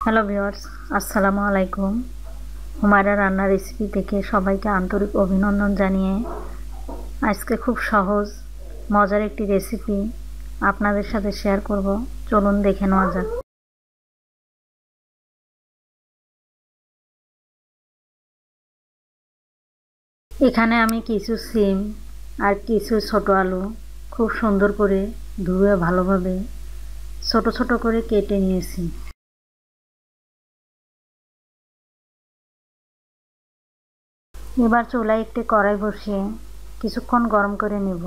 Hello viewers, আসসালামু আলাইকুম। হুমায়রা রান্নার রেসিপি থেকে সবাইকে আন্তরিক অভিনন্দন জানিয়ে আজকে খুব সহজ মজার একটি রেসিপি আপনাদের সাথে শেয়ার করব। চলুন দেখে নেওয়া যাক। এখানে আমি কিছু সিম আর কিছু ছোট আলু খুব সুন্দর করে ধুয়ে ভালোভাবে ছোট ছোট করে কেটে নিয়েছি। এবার চুলায় একটি কড়াই বসিয়ে কিছুক্ষণ গরম করে নেব।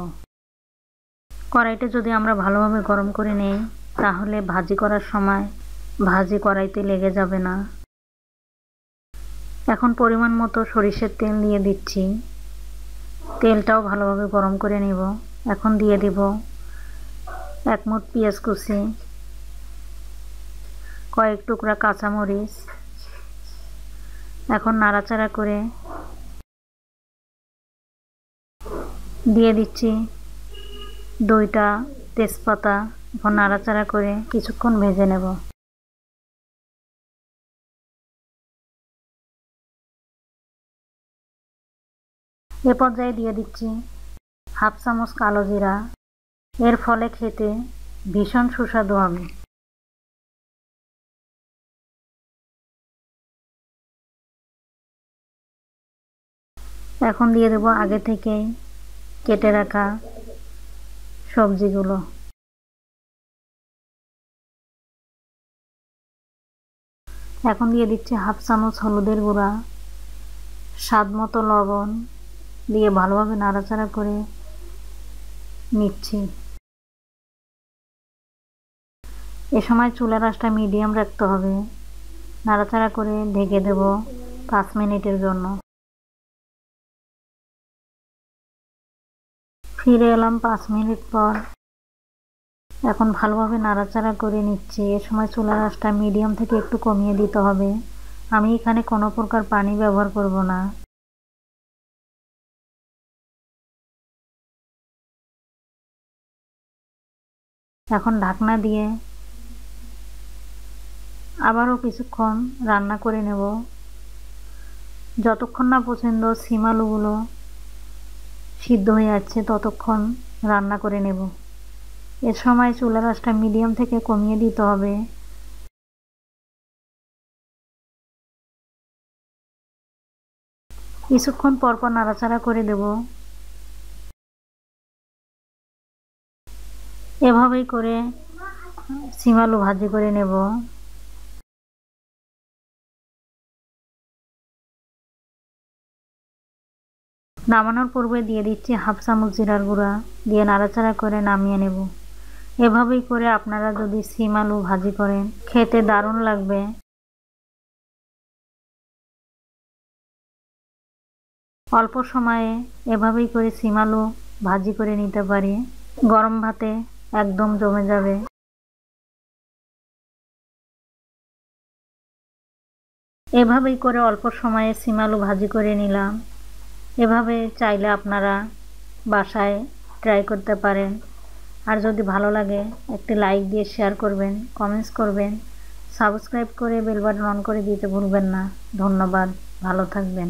কড়াইটা যদি আমরা ভালোভাবে গরম করে নেই তাহলে ভাজি করার সময় ভাজি কড়াইতে লেগে যাবে না। এখন পরিমাণ মতো সরিষার তেল দিয়ে দিচ্ছি। তেলটাও ভালোভাবে গরম করে নেব। এখন দিয়ে দিব 1 মুঠ পেঁয়াজ কুচি, কয়েক টুকরা কাঁচামরিচ। এখন নাড়াচাড়া করে দিয়ে দিচ্ছি 2টা তেজপাতা। এখন নাড়াচাড়া করে কিছুক্ষণ ভেজে নেব। এ পর্যায়ে দিয়ে দিচ্ছি 1/2 চামচ কালো জিরা। এর ফলে খেতে ভীষণ সুস্বাদু হবে। এখন দিয়ে দেব আগে থেকেই কেটে রাখা সবজিগুলো। এখন দিয়ে দিচ্ছি 1/2 চামচ হলুদের গুঁড়া, স্বাদ মতো লবণ দিয়ে ভালোভাবে নাড়াচাড়া করে নিচ্ছি। এ সময় চুলার আঁচটা মিডিয়াম রাখতে হবে। নাড়াচাড়া করে ঢেকে দেব 5 মিনিটের জন্য। ফিরে এলাম 5 মিনিট পর। এখন ভালোভাবে নাড়াচাড়া করে নিচ্ছি। এ সময় চুলার আঁচটা মিডিয়াম থেকে একটু কমিয়ে দিতে হবে। আমি এখানে কোনো প্রকার পানি ব্যবহার করব না। এখন ঢাকনা দিয়ে আবারও কিছুক্ষণ রান্না করে নেব, যতক্ষণ না পর্যন্ত সিম আলুগুলো সিদ্ধ হয়ে যাচ্ছে ততক্ষণ রান্না করে নেব। এর সময় চুলার আঁচটা মিডিয়াম থেকে কমিয়ে দিতে হবে। কিছুক্ষণ পরপর নাড়াচাড়া করে দেব। এভাবেই করে সিম আলু ভাজি করে নেব। নামানোর পূর্বে দিয়ে দিচ্ছি 1/2 চামচ জিরার গুঁড়া, দিয়ে নাড়াচাড়া করে নামিয়ে নেব। এভাবেই করে আপনারা যদি সিম আলু ভাজি করেন খেতে দারুণ লাগবে। অল্প সময়ে এভাবেই করে সিম আলু ভাজি করে নিতে পারি। গরম ভাতে একদম জমে যাবে। এভাবেই করে অল্প সময়ে সিম আলু ভাজি করে নিলাম। এভাবে চাইলে আপনারা বাসায় ট্রাই করতে পারেন। আর যদি ভালো লাগে একটি লাইক দিয়ে শেয়ার করবেন, কমেন্টস করবেন, সাবস্ক্রাইব করে বেল বাটন অন করে দিতে ভুলবেন না। ধন্যবাদ, ভালো থাকবেন।